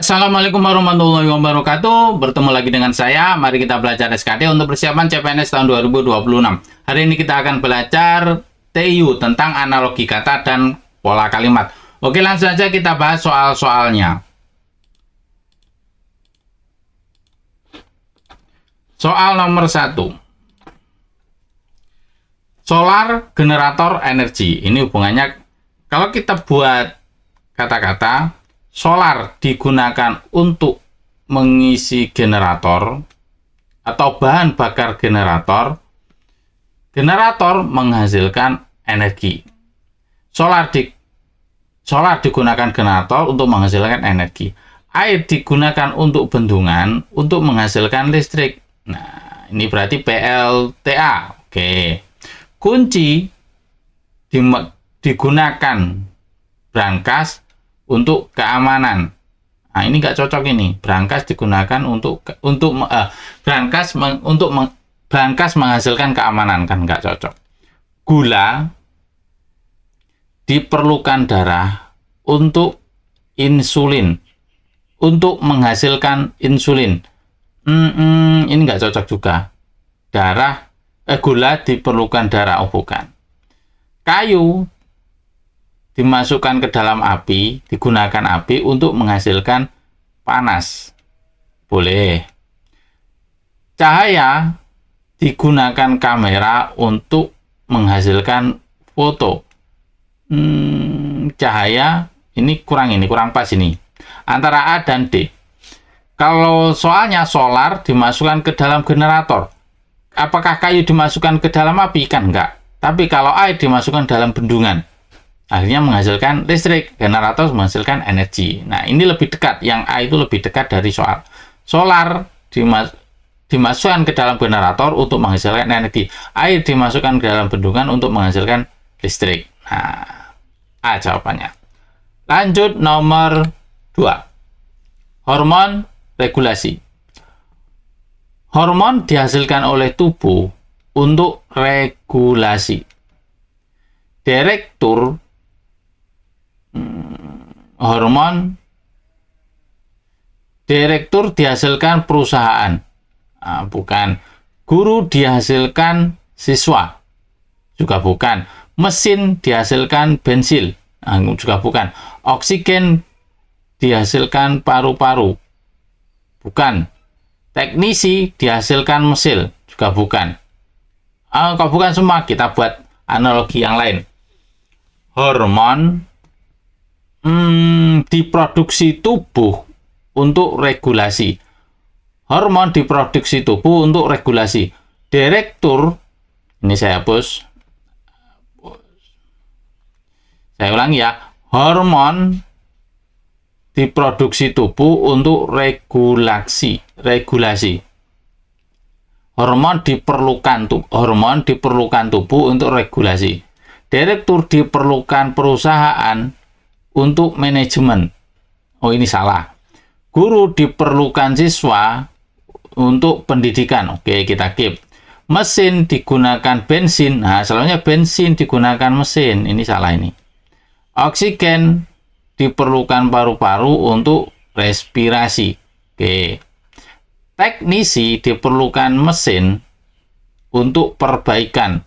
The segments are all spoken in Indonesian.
Assalamualaikum warahmatullahi wabarakatuh. Bertemu lagi dengan saya. Mari kita belajar SKD untuk persiapan CPNS tahun 2026. Hari ini kita akan belajar TIU tentang analogi kata dan pola kalimat. Oke, langsung saja kita bahas soal-soalnya. Soal nomor 1. Solar generator energi. Ini hubungannya, kalau kita buat kata-kata, solar digunakan untuk mengisi generator atau bahan bakar generator. Generator menghasilkan energi. Solar digunakan generator untuk menghasilkan energi. Air digunakan untuk bendungan untuk menghasilkan listrik. Nah, ini berarti PLTA. Oke. Kunci digunakan brankas untuk keamanan. Nah, ini nggak cocok ini. Brankas digunakan brankas menghasilkan keamanan, kan nggak cocok. Gula diperlukan darah untuk insulin, untuk menghasilkan insulin. Ini nggak cocok juga. Gula diperlukan darah, oh bukan. Kayu dimasukkan ke dalam api, digunakan api untuk menghasilkan panas. Boleh. Cahaya digunakan kamera untuk menghasilkan foto. Cahaya ini kurang pas ini. Antara A dan D. Kalau soalnya solar dimasukkan ke dalam generator. Apakah kayu dimasukkan ke dalam api? Kan enggak. Tapi kalau air dimasukkan dalam bendungan, akhirnya menghasilkan listrik. Generator menghasilkan energi. Nah, ini lebih dekat. Yang A itu lebih dekat dari soal. Solar dimasukkan ke dalam generator untuk menghasilkan energi. Air dimasukkan ke dalam bendungan untuk menghasilkan listrik. Nah, A jawabannya. Lanjut nomor 2. Hormon regulasi. Hormon dihasilkan oleh tubuh untuk regulasi. Direktur dihasilkan perusahaan. Bukan. Guru dihasilkan siswa. Juga bukan. Mesin dihasilkan bensin. Juga bukan. Oksigen dihasilkan paru-paru. Bukan. Teknisi dihasilkan mesin. Juga bukan. Kalau bukan semua, kita buat analogi yang lain. Hormon diproduksi tubuh untuk regulasi. Hormon diproduksi tubuh untuk regulasi. Direktur, ini saya hapus. Saya ulangi ya. Hormon diproduksi tubuh untuk regulasi. Hormon diperlukan tubuh untuk regulasi. Direktur diperlukan perusahaan untuk manajemen. Oh, ini salah. Guru diperlukan siswa untuk pendidikan. Oke, kita keep. Mesin digunakan bensin. Nah, selalunya bensin digunakan mesin. Ini salah ini. Oksigen diperlukan paru-paru untuk respirasi. Oke. Teknisi diperlukan mesin untuk perbaikan.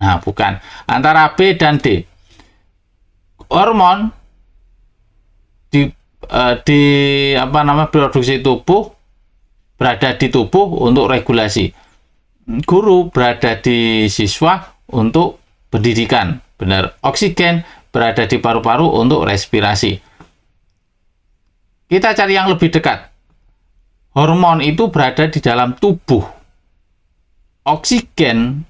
Nah, bukan. Antara B dan D. Hormon produksi tubuh, berada di tubuh untuk regulasi. Guru berada di siswa untuk pendidikan. Benar. Oksigen berada di paru-paru untuk respirasi. Kita cari yang lebih dekat. Hormon itu berada di dalam tubuh. Oksigen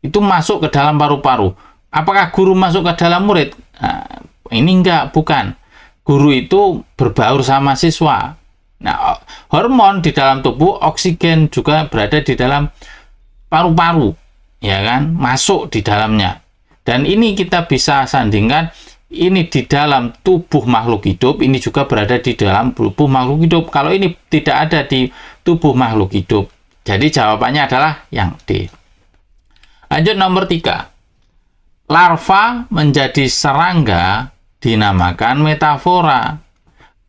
itu masuk ke dalam paru-paru. Apakah guru masuk ke dalam murid? Nah, ini enggak, bukan. Guru itu berbaur sama siswa. Nah, hormon di dalam tubuh, oksigen juga berada di dalam paru-paru, ya kan? Masuk di dalamnya. Dan ini kita bisa sandingkan, ini di dalam tubuh makhluk hidup, ini juga berada di dalam tubuh makhluk hidup. Kalau ini tidak ada di tubuh makhluk hidup. Jadi jawabannya adalah yang D. Lanjut nomor 3. Larva menjadi serangga dinamakan metafora.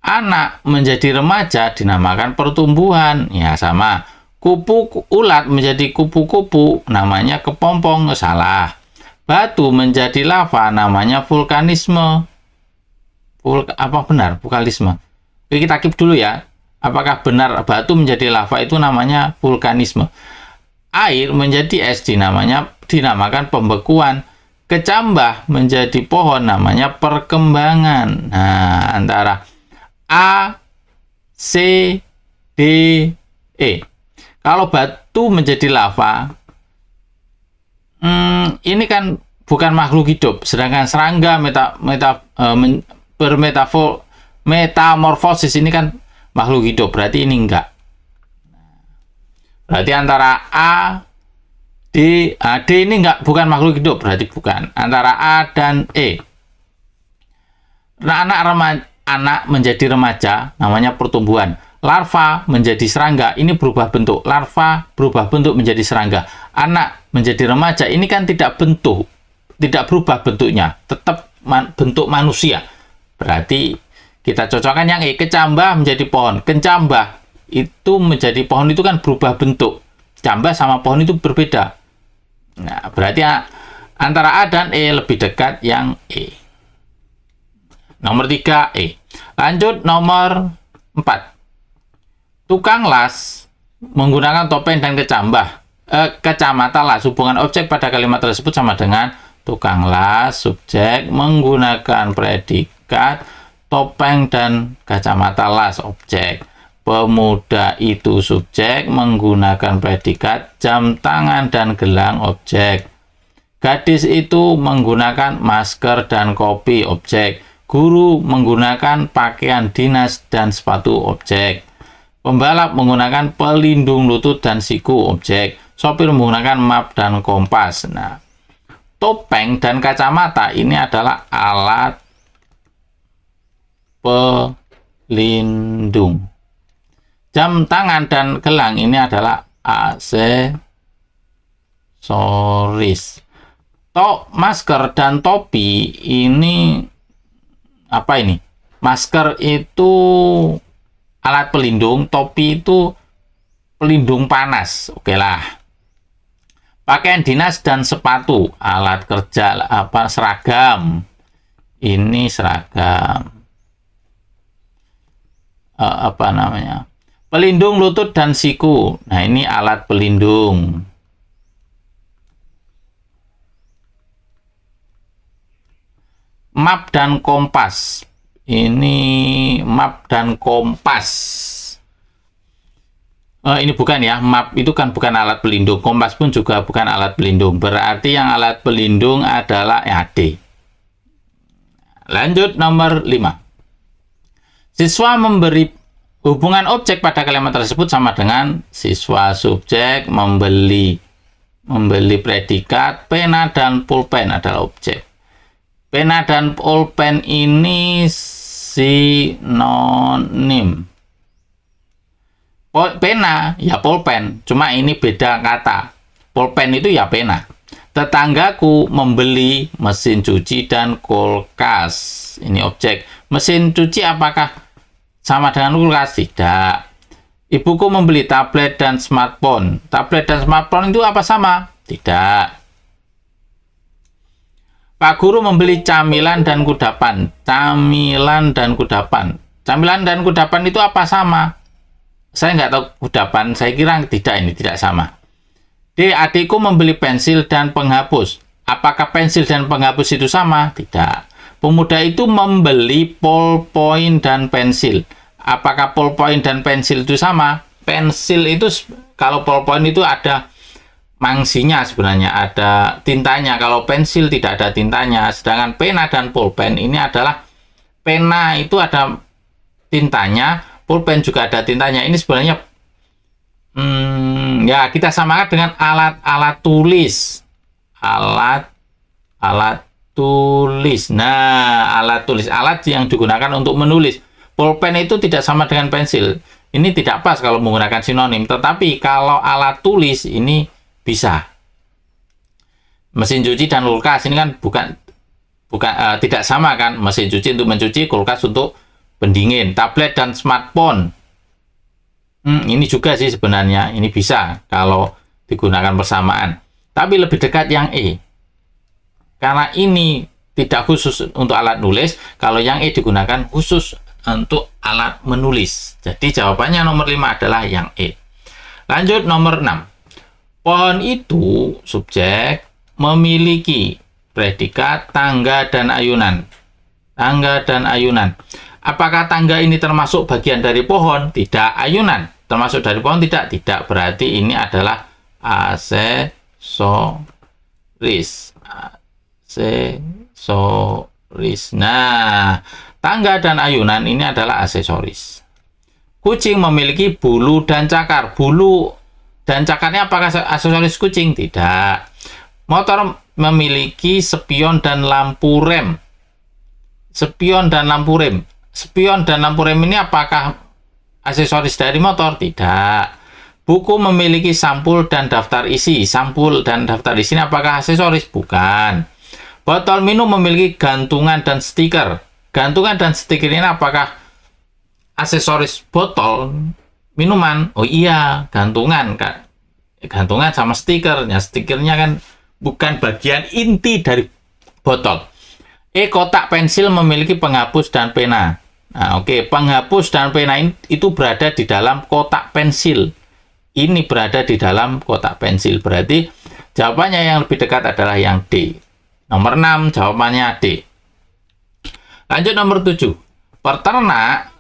Anak menjadi remaja dinamakan pertumbuhan. Ya, sama. Kupu ulat menjadi kupu-kupu namanya kepompong. Salah. Batu menjadi lava namanya vulkanisme. Apa benar vulkanisme? Oke, kita keep dulu ya. Apakah benar batu menjadi lava itu namanya vulkanisme? Air menjadi es dinamakan pembekuan. Kecambah menjadi pohon namanya perkembangan. Nah, antara A, C, D, E. Kalau batu menjadi lava, ini kan bukan makhluk hidup, sedangkan serangga metamorfosis ini kan makhluk hidup, berarti ini enggak. Berarti antara A, D ini enggak, bukan makhluk hidup, berarti bukan. Antara A dan E. Nah, anak menjadi remaja namanya pertumbuhan. Larva menjadi serangga, ini berubah bentuk. Larva berubah bentuk menjadi serangga. Anak menjadi remaja, ini kan tidak berubah bentuknya, tetap bentuk manusia. Berarti kita cocokkan yang E, kecambah menjadi pohon. Kecambah itu menjadi pohon itu kan berubah bentuk. Cambah sama pohon itu berbeda. Nah, berarti antara A dan E lebih dekat yang E. Nomor 3, E. Lanjut nomor 4. Tukang las menggunakan topeng dan kacamata las. Hubungan objek pada kalimat tersebut sama dengan tukang las, subjek, menggunakan predikat, topeng dan kacamata las, objek. Pemuda itu subjek, menggunakan predikat, jam tangan dan gelang, objek. Gadis itu menggunakan masker dan kopi, objek. Guru menggunakan pakaian dinas dan sepatu, objek. Pembalap menggunakan pelindung lutut dan siku, objek. Sopir menggunakan map dan kompas. Nah, topeng dan kacamata ini adalah alat pelindung. Jam tangan dan gelang ini adalah aksesoris. Masker dan topi ini apa ini? Masker itu alat pelindung, topi itu pelindung panas. Oke lah. Pakaian dinas dan sepatu, alat kerja, seragam. Ini seragam. Pelindung lutut dan siku. Nah, ini alat pelindung. Map dan kompas. Ini map dan kompas. Ini bukan ya. Map itu kan bukan alat pelindung. Kompas pun juga bukan alat pelindung. Berarti yang alat pelindung adalah D. Lanjut nomor 5. Siswa memberi hubungan objek pada kalimat tersebut sama dengan siswa subjek membeli predikat, pena dan pulpen adalah objek. Pena dan pulpen ini sinonim. Pena ya pulpen, cuma ini beda kata. Pulpen itu ya pena. Tetanggaku membeli mesin cuci dan kulkas. Ini objek. Mesin cuci apakah sama dengan kulkas? Tidak. Ibuku membeli tablet dan smartphone. Tablet dan smartphone itu apa sama? Tidak. Pak guru membeli camilan dan kudapan. Camilan dan kudapan. Camilan dan kudapan itu apa sama? Saya nggak tahu kudapan. Saya kira ini tidak sama. D. Adikku membeli pensil dan penghapus. Apakah pensil dan penghapus itu sama? Tidak. Pemuda itu membeli ballpoint dan pensil. Apakah ballpoint dan pensil itu sama? Pensil itu, kalau ballpoint itu ada mangsinya sebenarnya, ada tintanya. Kalau pensil tidak ada tintanya. Sedangkan pena dan pulpen ini adalah, pena itu ada tintanya, pulpen juga ada tintanya. Ini sebenarnya ya kita samakan dengan alat tulis. Alat tulis. Nah, alat tulis, alat yang digunakan untuk menulis. Pulpen itu tidak sama dengan pensil. Ini tidak pas kalau menggunakan sinonim. Tetapi kalau alat tulis ini bisa. Mesin cuci dan kulkas ini kan bukan tidak sama kan? Mesin cuci untuk mencuci, kulkas untuk pendingin, tablet dan smartphone. Ini juga sih sebenarnya, ini bisa kalau digunakan bersamaan. Tapi lebih dekat yang E. Karena ini tidak khusus untuk alat nulis, kalau yang E digunakan khusus untuk alat menulis. Jadi jawabannya nomor 5 adalah yang E. Lanjut nomor 6. Pohon itu, subjek, memiliki predikat, tangga, dan ayunan. Tangga dan ayunan. Apakah tangga ini termasuk bagian dari pohon? Tidak. Ayunan termasuk dari pohon? Tidak. Tidak. Berarti ini adalah aksesoris. Aksesoris. Nah, tangga dan ayunan ini adalah aksesoris. Kucing memiliki bulu dan cakar. Bulu dan cakarnya apakah aksesoris kucing? Tidak. Motor memiliki spion dan lampu rem. Spion dan lampu rem. Spion dan lampu rem ini apakah aksesoris dari motor? Tidak. Buku memiliki sampul dan daftar isi. Sampul dan daftar isi ini apakah aksesoris? Bukan. Botol minum memiliki gantungan dan stiker. Gantungan dan stiker ini apakah aksesoris botol minuman? Oh iya, gantungan, Kak. Gantungan sama stikernya. Stikernya kan bukan bagian inti dari botol. Kotak pensil memiliki penghapus dan pena. Nah, oke, penghapus dan pena itu berada di dalam kotak pensil. Ini berada di dalam kotak pensil. Berarti jawabannya yang lebih dekat adalah yang D. Nomor 6 jawabannya D. Lanjut nomor 7. Peternak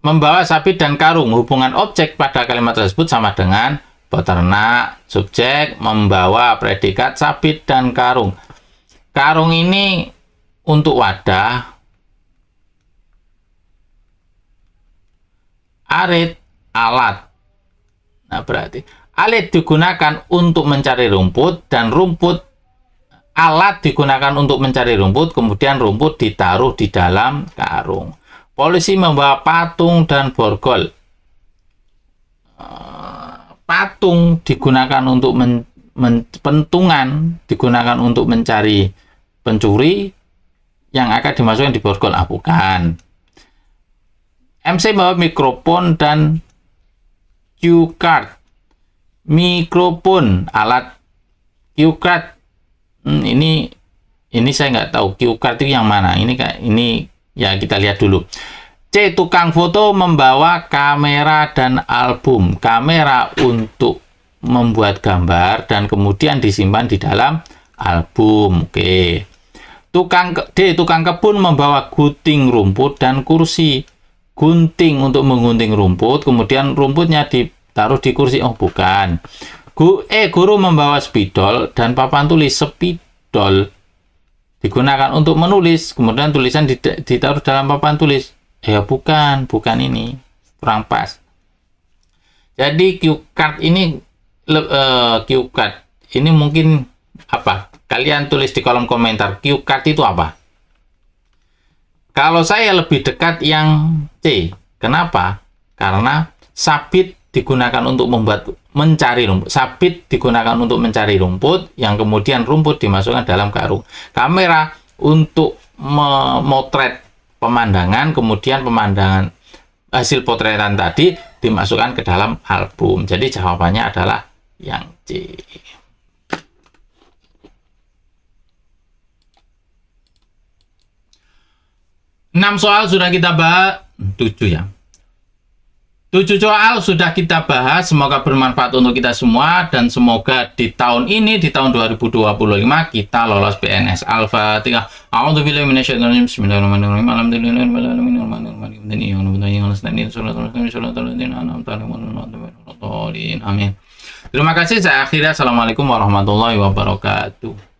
membawa sabit dan karung. Hubungan objek pada kalimat tersebut sama dengan peternak, subjek, membawa predikat sabit dan karung. Karung ini untuk wadah, arit, alat. Nah, berarti alit digunakan untuk mencari rumput, dan alat digunakan untuk mencari rumput, kemudian rumput ditaruh di dalam karung. Polisi membawa patung dan borgol. Patung digunakan untuk pentungan, digunakan untuk mencari pencuri yang akan dimasukkan di borgol. Bukan. MC membawa mikrofon dan cue card. Mikrofon, alat. Cue card, ini saya nggak tahu cue card itu yang mana. Ini ya kita lihat dulu. C. Tukang foto membawa kamera dan album. Kamera untuk membuat gambar dan kemudian disimpan di dalam album. Oke. Tukang kebun membawa gunting rumput dan kursi. Gunting untuk menggunting rumput, kemudian rumputnya ditaruh di kursi. Oh, bukan. Guru membawa spidol dan papan tulis. Spidol digunakan untuk menulis, kemudian tulisan ditaruh dalam papan tulis. Bukan ini. Kurang pas. Jadi cue card ini mungkin apa? Kalian tulis di kolom komentar, cue card itu apa? Kalau saya lebih dekat yang C. Kenapa? Karena sabit digunakan untuk mencari rumput. Sabit digunakan untuk mencari rumput, yang kemudian rumput dimasukkan dalam karung. Kamera untuk memotret pemandangan, kemudian pemandangan hasil potretan tadi dimasukkan ke dalam album. Jadi jawabannya adalah yang C. 6 soal sudah kita bahas, 7 ya. 7 soal sudah kita bahas, semoga bermanfaat untuk kita semua, dan semoga di tahun ini, di tahun 2025, kita lolos PNS. Al-Fatihah. A'udzubillahi minasyaitonir rajim. Bismillahirrahmanirrahim. Amin. Terima kasih, saya akhiri. Assalamualaikum warahmatullahi wabarakatuh.